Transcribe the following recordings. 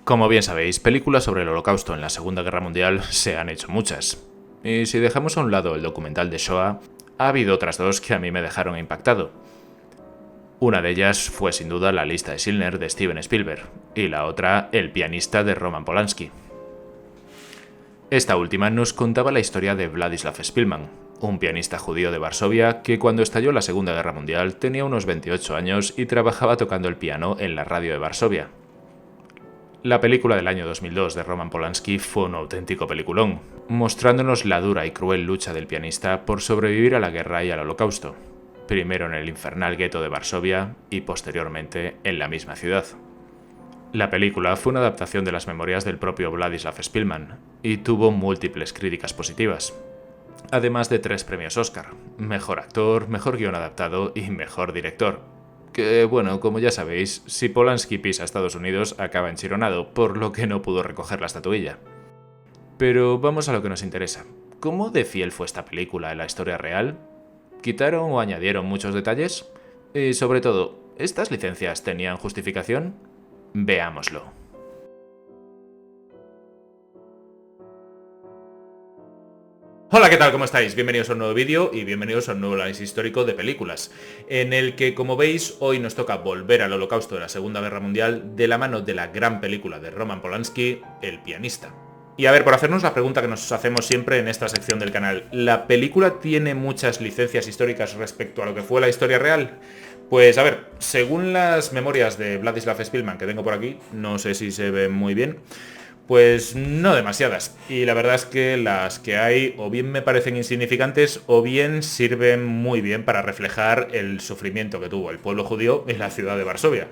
Como bien sabéis, películas sobre el Holocausto en la Segunda Guerra Mundial se han hecho muchas. Y si dejamos a un lado el documental de Shoah, ha habido otras dos que a mí me dejaron impactado. Una de ellas fue sin duda La lista de Schindler de Steven Spielberg, y la otra El pianista de Roman Polanski. Esta última nos contaba la historia de Władysław Szpilman, un pianista judío de Varsovia que cuando estalló la Segunda Guerra Mundial tenía unos 28 años y trabajaba tocando el piano en la radio de Varsovia. La película del año 2002 de Roman Polanski fue un auténtico peliculón, mostrándonos la dura y cruel lucha del pianista por sobrevivir a la guerra y al Holocausto, primero en el infernal gueto de Varsovia y posteriormente en la misma ciudad. La película fue una adaptación de las memorias del propio Władysław Szpilman y tuvo múltiples críticas positivas, además de 3 premios Oscar: Mejor Actor, Mejor Guión Adaptado y Mejor Director. Que bueno, como ya sabéis, si Polanski pisa a Estados Unidos acaba enchironado, por lo que no pudo recoger la estatuilla. Pero vamos a lo que nos interesa. ¿Cómo de fiel fue esta película en la historia real? ¿Quitaron o añadieron muchos detalles? Y sobre todo, ¿estas licencias tenían justificación? Veámoslo. Hola, ¿qué tal? ¿Cómo estáis? Bienvenidos a un nuevo vídeo y bienvenidos a un nuevo análisis histórico de películas, en el que, como veis, hoy nos toca volver al Holocausto de la Segunda Guerra Mundial de la mano de la gran película de Roman Polanski, El pianista. Y a ver, por hacernos la pregunta que nos hacemos siempre en esta sección del canal, ¿la película tiene muchas licencias históricas respecto a lo que fue la historia real? Pues a ver, según las memorias de Władysław Szpilman que tengo por aquí, no sé si se ven muy bien, pues no demasiadas, y la verdad es que las que hay o bien me parecen insignificantes o bien sirven muy bien para reflejar el sufrimiento que tuvo el pueblo judío en la ciudad de Varsovia.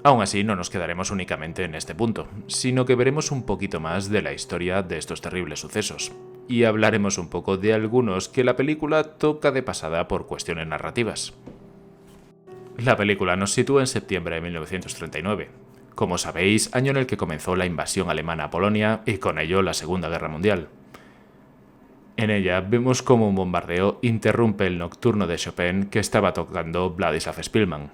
Aún así, no nos quedaremos únicamente en este punto, sino que veremos un poquito más de la historia de estos terribles sucesos, y hablaremos un poco de algunos que la película toca de pasada por cuestiones narrativas. La película nos sitúa en septiembre de 1939. Como sabéis, año en el que comenzó la invasión alemana a Polonia y con ello la Segunda Guerra Mundial. En ella vemos cómo un bombardeo interrumpe el nocturno de Chopin que estaba tocando Władysław Szpilman.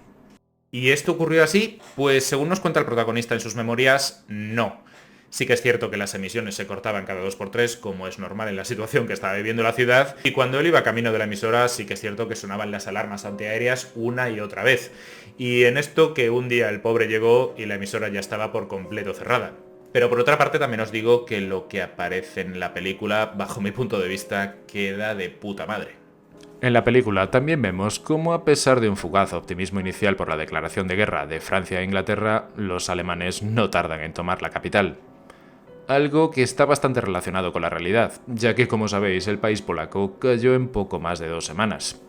¿Y esto ocurrió así? Pues según nos cuenta el protagonista en sus memorias, no. Sí que es cierto que las emisiones se cortaban cada 2x3, como es normal en la situación que estaba viviendo la ciudad, y cuando él iba camino de la emisora sí que es cierto que sonaban las alarmas antiaéreas una y otra vez. Y en esto que un día el pobre llegó y la emisora ya estaba por completo cerrada. Pero por otra parte también os digo que lo que aparece en la película, bajo mi punto de vista, queda de puta madre. En la película también vemos cómo, a pesar de un fugaz optimismo inicial por la declaración de guerra de Francia e Inglaterra, los alemanes no tardan en tomar la capital. Algo que está bastante relacionado con la realidad, ya que, como sabéis, el país polaco cayó en poco más de 2 semanas.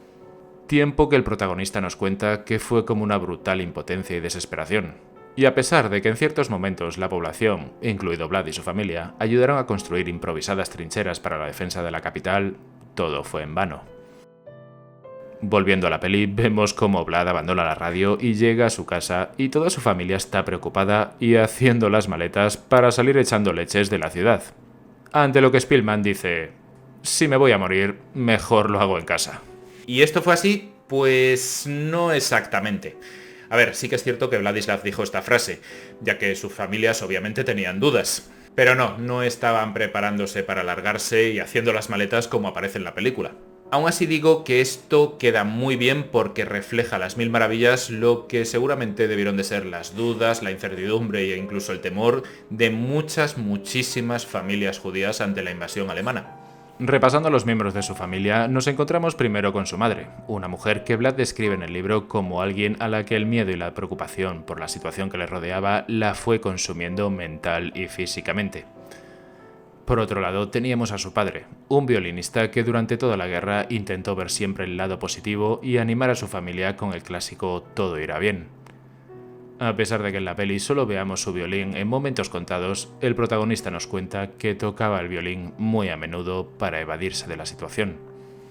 Tiempo que el protagonista nos cuenta que fue como una brutal impotencia y desesperación. Y a pesar de que en ciertos momentos la población, incluido Vlad y su familia, ayudaron a construir improvisadas trincheras para la defensa de la capital, todo fue en vano. Volviendo a la peli, vemos cómo Vlad abandona la radio y llega a su casa y toda su familia está preocupada y haciendo las maletas para salir echando leches de la ciudad. Ante lo que Szpilman dice: si me voy a morir, mejor lo hago en casa. ¿Y esto fue así? Pues no exactamente. A ver, sí que es cierto que Władysław dijo esta frase, ya que sus familias obviamente tenían dudas. Pero no estaban preparándose para largarse y haciendo las maletas como aparece en la película. Aún así digo que esto queda muy bien porque refleja a las mil maravillas lo que seguramente debieron de ser las dudas, la incertidumbre e incluso el temor de muchísimas familias judías ante la invasión alemana. Repasando a los miembros de su familia, nos encontramos primero con su madre, una mujer que Vlad describe en el libro como alguien a la que el miedo y la preocupación por la situación que le rodeaba la fue consumiendo mental y físicamente. Por otro lado, teníamos a su padre, un violinista que durante toda la guerra intentó ver siempre el lado positivo y animar a su familia con el clásico "todo irá bien". A pesar de que en la peli solo veamos su violín en momentos contados, el protagonista nos cuenta que tocaba el violín muy a menudo para evadirse de la situación.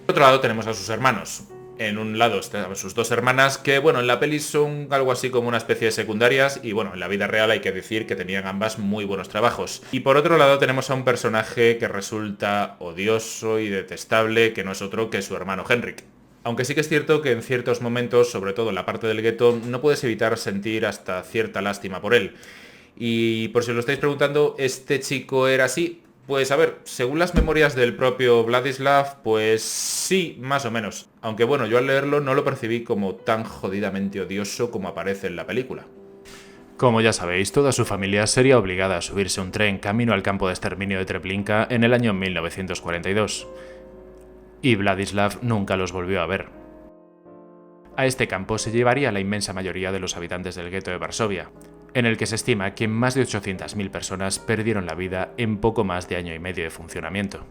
Por otro lado tenemos a sus hermanos. En un lado están sus 2 hermanas que, bueno, en la peli son algo así como una especie de secundarias y, bueno, en la vida real hay que decir que tenían ambas muy buenos trabajos. Y por otro lado tenemos a un personaje que resulta odioso y detestable, que no es otro que su hermano Henrik. Aunque sí que es cierto que en ciertos momentos, sobre todo en la parte del gueto, no puedes evitar sentir hasta cierta lástima por él. Y por si os lo estáis preguntando, ¿este chico era así? Pues a ver, según las memorias del propio Vladislav, pues sí, más o menos. Aunque bueno, yo al leerlo no lo percibí como tan jodidamente odioso como aparece en la película. Como ya sabéis, toda su familia sería obligada a subirse a un tren camino al campo de exterminio de Treblinka en el año 1942. Y Vladislav nunca los volvió a ver. A este campo se llevaría la inmensa mayoría de los habitantes del gueto de Varsovia, en el que se estima que más de 800.000 personas perdieron la vida en poco más de año y medio de funcionamiento.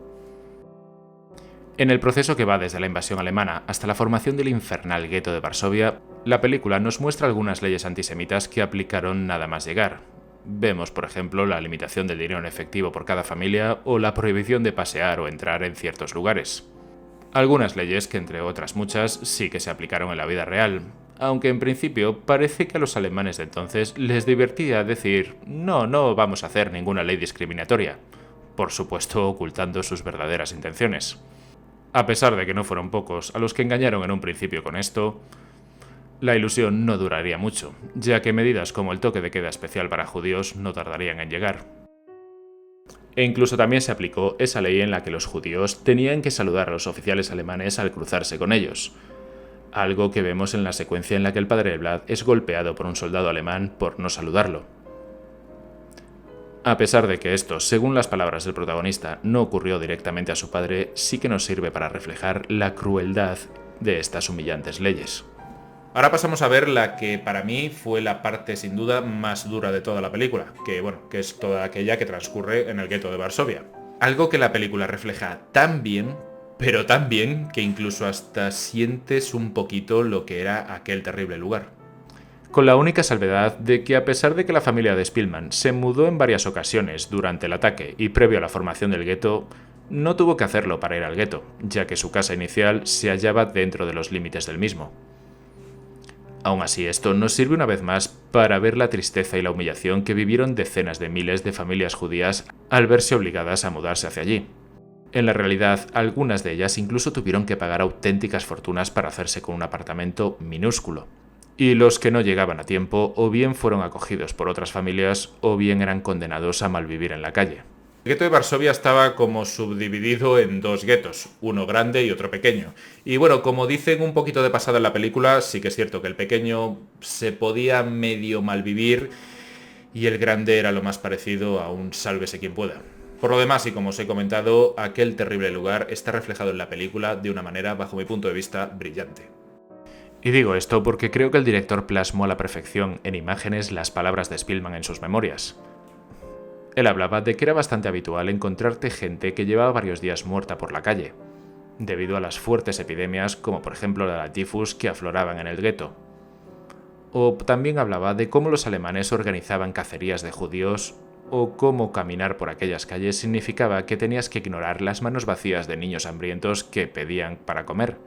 En el proceso que va desde la invasión alemana hasta la formación del infernal gueto de Varsovia, la película nos muestra algunas leyes antisemitas que aplicaron nada más llegar. Vemos, por ejemplo, la limitación del dinero en efectivo por cada familia o la prohibición de pasear o entrar en ciertos lugares. Algunas leyes que, entre otras muchas, sí que se aplicaron en la vida real, aunque en principio parece que a los alemanes de entonces les divertía decir no vamos a hacer ninguna ley discriminatoria, por supuesto ocultando sus verdaderas intenciones. A pesar de que no fueron pocos a los que engañaron en un principio con esto, la ilusión no duraría mucho, ya que medidas como el toque de queda especial para judíos no tardarían en llegar. E incluso también se aplicó esa ley en la que los judíos tenían que saludar a los oficiales alemanes al cruzarse con ellos, algo que vemos en la secuencia en la que el padre de Vlad es golpeado por un soldado alemán por no saludarlo. A pesar de que esto, según las palabras del protagonista, no ocurrió directamente a su padre, sí que nos sirve para reflejar la crueldad de estas humillantes leyes. Ahora pasamos a ver la que para mí fue la parte sin duda más dura de toda la película, que es toda aquella que transcurre en el gueto de Varsovia. Algo que la película refleja tan bien, pero tan bien, que incluso hasta sientes un poquito lo que era aquel terrible lugar. Con la única salvedad de que a pesar de que la familia de Spielman se mudó en varias ocasiones durante el ataque y previo a la formación del gueto, no tuvo que hacerlo para ir al gueto, ya que su casa inicial se hallaba dentro de los límites del mismo. Aún así, esto nos sirve una vez más para ver la tristeza y la humillación que vivieron decenas de miles de familias judías al verse obligadas a mudarse hacia allí. En la realidad, algunas de ellas incluso tuvieron que pagar auténticas fortunas para hacerse con un apartamento minúsculo. Y los que no llegaban a tiempo o bien fueron acogidos por otras familias o bien eran condenados a malvivir en la calle. El gueto de Varsovia estaba como subdividido en dos guetos, uno grande y otro pequeño. Y bueno, como dicen un poquito de pasada en la película, sí que es cierto que el pequeño se podía medio malvivir y el grande era lo más parecido a un sálvese quien pueda. Por lo demás, y como os he comentado, aquel terrible lugar está reflejado en la película de una manera, bajo mi punto de vista, brillante. Y digo esto porque creo que el director plasmó a la perfección en imágenes las palabras de Spielman en sus memorias. Él hablaba de que era bastante habitual encontrarte gente que llevaba varios días muerta por la calle, debido a las fuertes epidemias como por ejemplo la tifus que afloraban en el gueto. O también hablaba de cómo los alemanes organizaban cacerías de judíos o cómo caminar por aquellas calles significaba que tenías que ignorar las manos vacías de niños hambrientos que pedían para comer.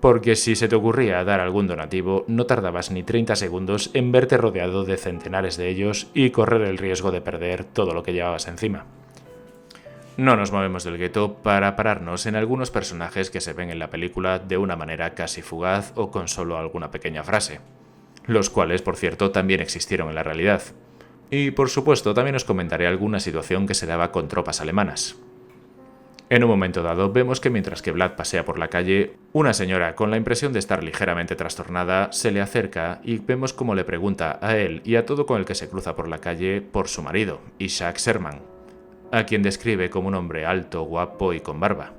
Porque si se te ocurría dar algún donativo, no tardabas ni 30 segundos en verte rodeado de centenares de ellos y correr el riesgo de perder todo lo que llevabas encima. No nos movemos del gueto para pararnos en algunos personajes que se ven en la película de una manera casi fugaz o con solo alguna pequeña frase, los cuales, por cierto, también existieron en la realidad. Y, por supuesto, también os comentaré alguna situación que se daba con tropas alemanas. En un momento dado, vemos que mientras que Vlad pasea por la calle, una señora con la impresión de estar ligeramente trastornada se le acerca y vemos cómo le pregunta a él y a todo con el que se cruza por la calle por su marido, Isaac Sherman, a quien describe como un hombre alto, guapo y con barba.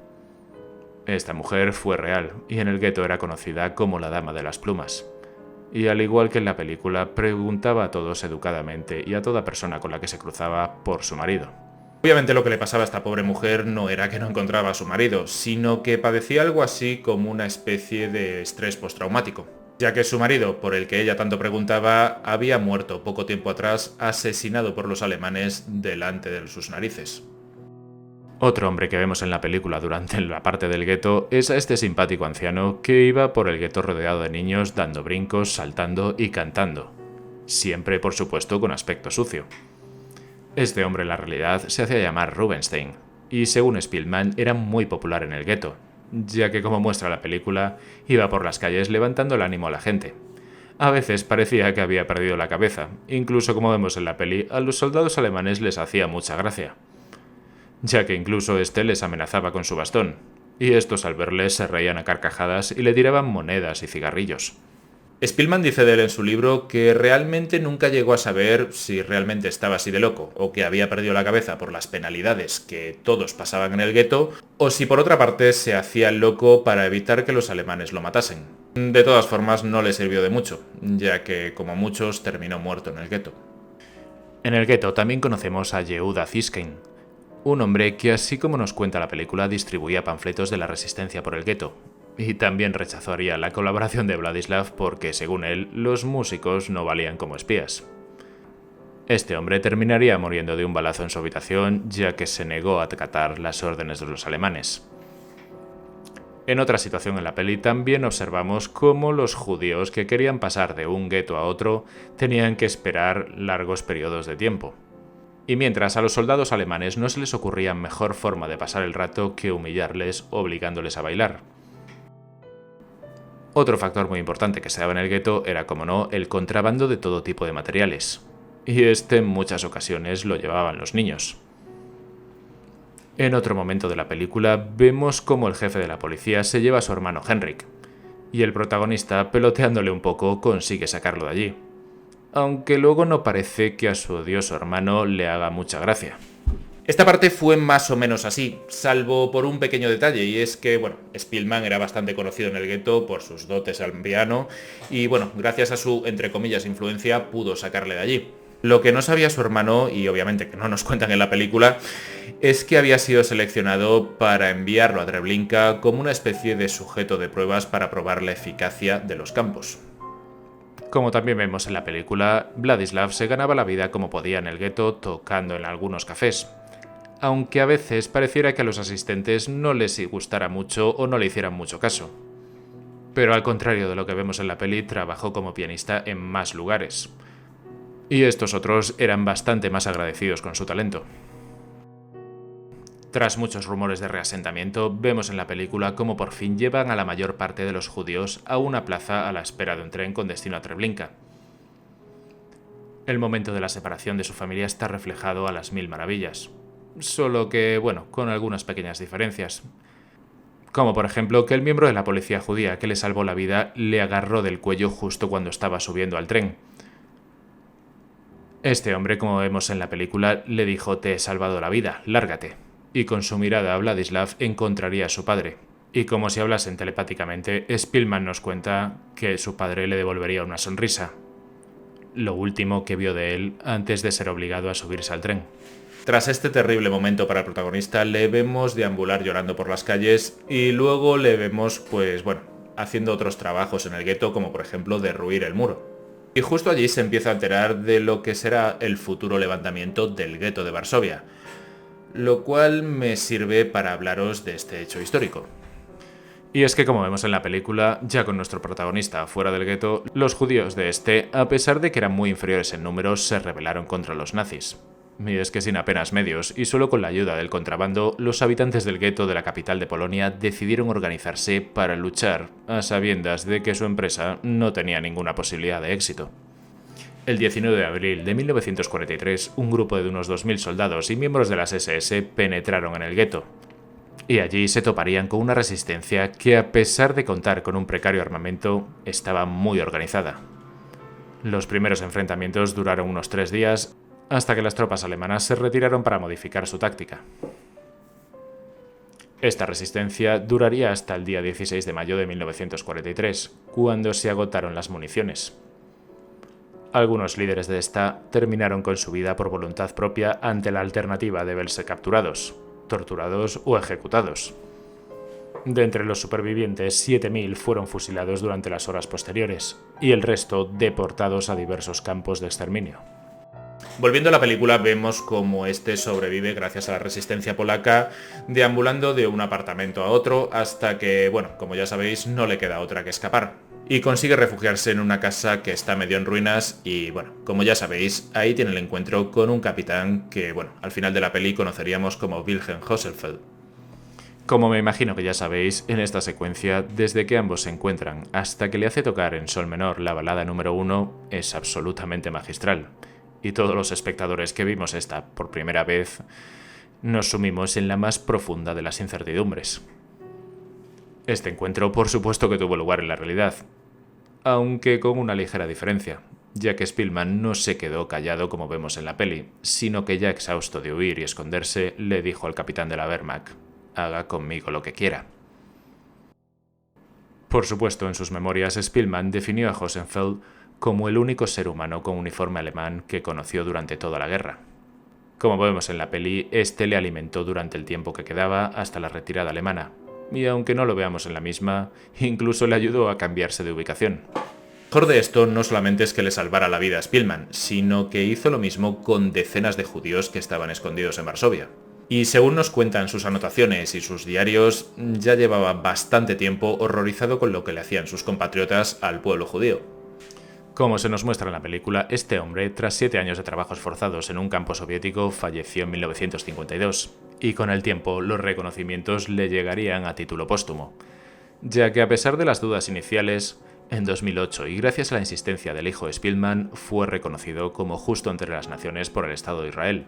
Esta mujer fue real y en el gueto era conocida como la Dama de las Plumas. Y al igual que en la película, preguntaba a todos educadamente y a toda persona con la que se cruzaba por su marido. Obviamente lo que le pasaba a esta pobre mujer no era que no encontraba a su marido, sino que padecía algo así como una especie de estrés postraumático, ya que su marido, por el que ella tanto preguntaba, había muerto poco tiempo atrás asesinado por los alemanes delante de sus narices. Otro hombre que vemos en la película durante la parte del gueto es a este simpático anciano que iba por el gueto rodeado de niños dando brincos, saltando y cantando, siempre por supuesto con aspecto sucio. Este hombre en la realidad se hacía llamar Rubenstein, y según Spielman era muy popular en el gueto, ya que como muestra la película, iba por las calles levantando el ánimo a la gente, A veces parecía que había perdido la cabeza, incluso como vemos en la peli, a los soldados alemanes les hacía mucha gracia, ya que incluso este les amenazaba con su bastón, y estos al verles se reían a carcajadas y le tiraban monedas y cigarrillos. Spielman dice de él en su libro que realmente nunca llegó a saber si realmente estaba así de loco, o que había perdido la cabeza por las penalidades que todos pasaban en el gueto, o si por otra parte se hacía el loco para evitar que los alemanes lo matasen. De todas formas no le sirvió de mucho, ya que como muchos terminó muerto en el gueto. En el gueto también conocemos a Yehuda Ziskind, un hombre que, así como nos cuenta la película, distribuía panfletos de la resistencia por el gueto, y también rechazaría la colaboración de Vladislav porque, según él, los músicos no valían como espías. Este hombre terminaría muriendo de un balazo en su habitación, ya que se negó a acatar las órdenes de los alemanes. En otra situación en la peli también observamos cómo los judíos que querían pasar de un gueto a otro tenían que esperar largos periodos de tiempo. Y mientras a los soldados alemanes no se les ocurría mejor forma de pasar el rato que humillarles obligándoles a bailar. Otro factor muy importante que se daba en el gueto era, como no, el contrabando de todo tipo de materiales. Y este en muchas ocasiones lo llevaban los niños. En otro momento de la película vemos cómo el jefe de la policía se lleva a su hermano Henrik, y el protagonista, peloteándole un poco, consigue sacarlo de allí. Aunque luego no parece que a su odioso hermano le haga mucha gracia. Esta parte fue más o menos así, salvo por un pequeño detalle, y es que, Spielman era bastante conocido en el gueto por sus dotes al piano, y gracias a su, entre comillas, influencia, pudo sacarle de allí. Lo que no sabía su hermano, y obviamente que no nos cuentan en la película, es que había sido seleccionado para enviarlo a Treblinka como una especie de sujeto de pruebas para probar la eficacia de los campos. Como también vemos en la película, Vladislav se ganaba la vida como podía en el gueto tocando en algunos cafés, aunque a veces pareciera que a los asistentes no les gustara mucho o no le hicieran mucho caso. Pero al contrario de lo que vemos en la peli, trabajó como pianista en más lugares. Y estos otros eran bastante más agradecidos con su talento. Tras muchos rumores de reasentamiento, vemos en la película cómo por fin llevan a la mayor parte de los judíos a una plaza a la espera de un tren con destino a Treblinka. El momento de la separación de su familia está reflejado a las mil maravillas. Solo que, con algunas pequeñas diferencias. Como por ejemplo que el miembro de la policía judía que le salvó la vida le agarró del cuello justo cuando estaba subiendo al tren. Este hombre, como vemos en la película, le dijo: «Te he salvado la vida, lárgate». Y con su mirada Vladislav encontraría a su padre. Y como si hablasen telepáticamente, Spielman nos cuenta que su padre le devolvería una sonrisa. Lo último que vio de él antes de ser obligado a subirse al tren. Tras este terrible momento para el protagonista, le vemos deambular llorando por las calles y luego le vemos, haciendo otros trabajos en el gueto, como por ejemplo derruir el muro. Y justo allí se empieza a enterar de lo que será el futuro levantamiento del gueto de Varsovia, lo cual me sirve para hablaros de este hecho histórico. Y es que, como vemos en la película, ya con nuestro protagonista fuera del gueto, los judíos de este, a pesar de que eran muy inferiores en números, se rebelaron contra los nazis. Y es que sin apenas medios, y solo con la ayuda del contrabando, los habitantes del gueto de la capital de Polonia decidieron organizarse para luchar, a sabiendas de que su empresa no tenía ninguna posibilidad de éxito. El 19 de abril de 1943, un grupo de unos 2000 soldados y miembros de las SS penetraron en el gueto. Y allí se toparían con una resistencia que, a pesar de contar con un precario armamento, estaba muy organizada. Los primeros enfrentamientos duraron unos 3 días, hasta que las tropas alemanas se retiraron para modificar su táctica. Esta resistencia duraría hasta el día 16 de mayo de 1943, cuando se agotaron las municiones. Algunos líderes de esta terminaron con su vida por voluntad propia ante la alternativa de verse capturados, torturados o ejecutados. De entre los supervivientes, 7000 fueron fusilados durante las horas posteriores, y el resto deportados a diversos campos de exterminio. Volviendo a la película, vemos cómo este sobrevive gracias a la resistencia polaca, deambulando de un apartamento a otro hasta que, como ya sabéis, no le queda otra que escapar. Y consigue refugiarse en una casa que está medio en ruinas y, como ya sabéis, ahí tiene el encuentro con un capitán que, al final de la peli conoceríamos como Wilhelm Höselfeld. Como me imagino que ya sabéis, en esta secuencia, desde que ambos se encuentran hasta que le hace tocar en sol menor la balada número 1, es absolutamente magistral. Y todos los espectadores que vimos esta por primera vez nos sumimos en la más profunda de las incertidumbres. Este encuentro, por supuesto que tuvo lugar en la realidad, aunque con una ligera diferencia, ya que Spielman no se quedó callado como vemos en la peli, sino que ya exhausto de huir y esconderse, le dijo al capitán de la Wehrmacht: haga conmigo lo que quiera. Por supuesto, en sus memorias, Spielman definió a Hossenfeld como el único ser humano con uniforme alemán que conoció durante toda la guerra. Como vemos en la peli, este le alimentó durante el tiempo que quedaba hasta la retirada alemana, y aunque no lo veamos en la misma, incluso le ayudó a cambiarse de ubicación. Lo mejor de esto no solamente es que le salvara la vida a Spielman, sino que hizo lo mismo con decenas de judíos que estaban escondidos en Varsovia. Y según nos cuentan sus anotaciones y sus diarios, ya llevaba bastante tiempo horrorizado con lo que le hacían sus compatriotas al pueblo judío. Como se nos muestra en la película, este hombre, tras 7 años de trabajos forzados en un campo soviético, falleció en 1952, y con el tiempo los reconocimientos le llegarían a título póstumo, ya que a pesar de las dudas iniciales, en 2008, y gracias a la insistencia del hijo de Spielman, fue reconocido como justo entre las naciones por el Estado de Israel.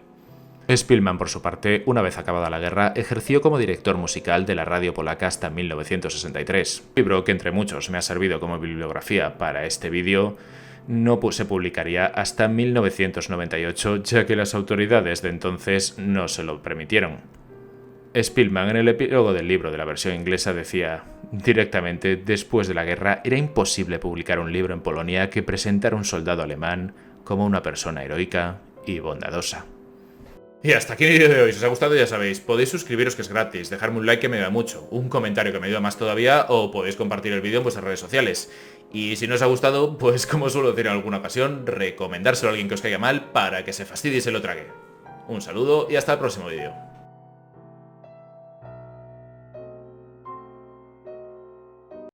Spielman, por su parte, una vez acabada la guerra, ejerció como director musical de la radio polaca hasta 1963. Un libro que entre muchos me ha servido como bibliografía para este vídeo no se publicaría hasta 1998, ya que las autoridades de entonces no se lo permitieron. Spielman, en el epílogo del libro de la versión inglesa, decía: directamente después de la guerra era imposible publicar un libro en Polonia que presentara a un soldado alemán como una persona heroica y bondadosa. Y hasta aquí el vídeo de hoy. Si os ha gustado, ya sabéis, podéis suscribiros, que es gratis, dejarme un like que me ayuda mucho, un comentario que me ayuda más todavía, o podéis compartir el vídeo en vuestras redes sociales. Y si no os ha gustado, pues como suelo decir en alguna ocasión, recomendárselo a alguien que os caiga mal para que se fastidie y se lo trague. Un saludo y hasta el próximo vídeo.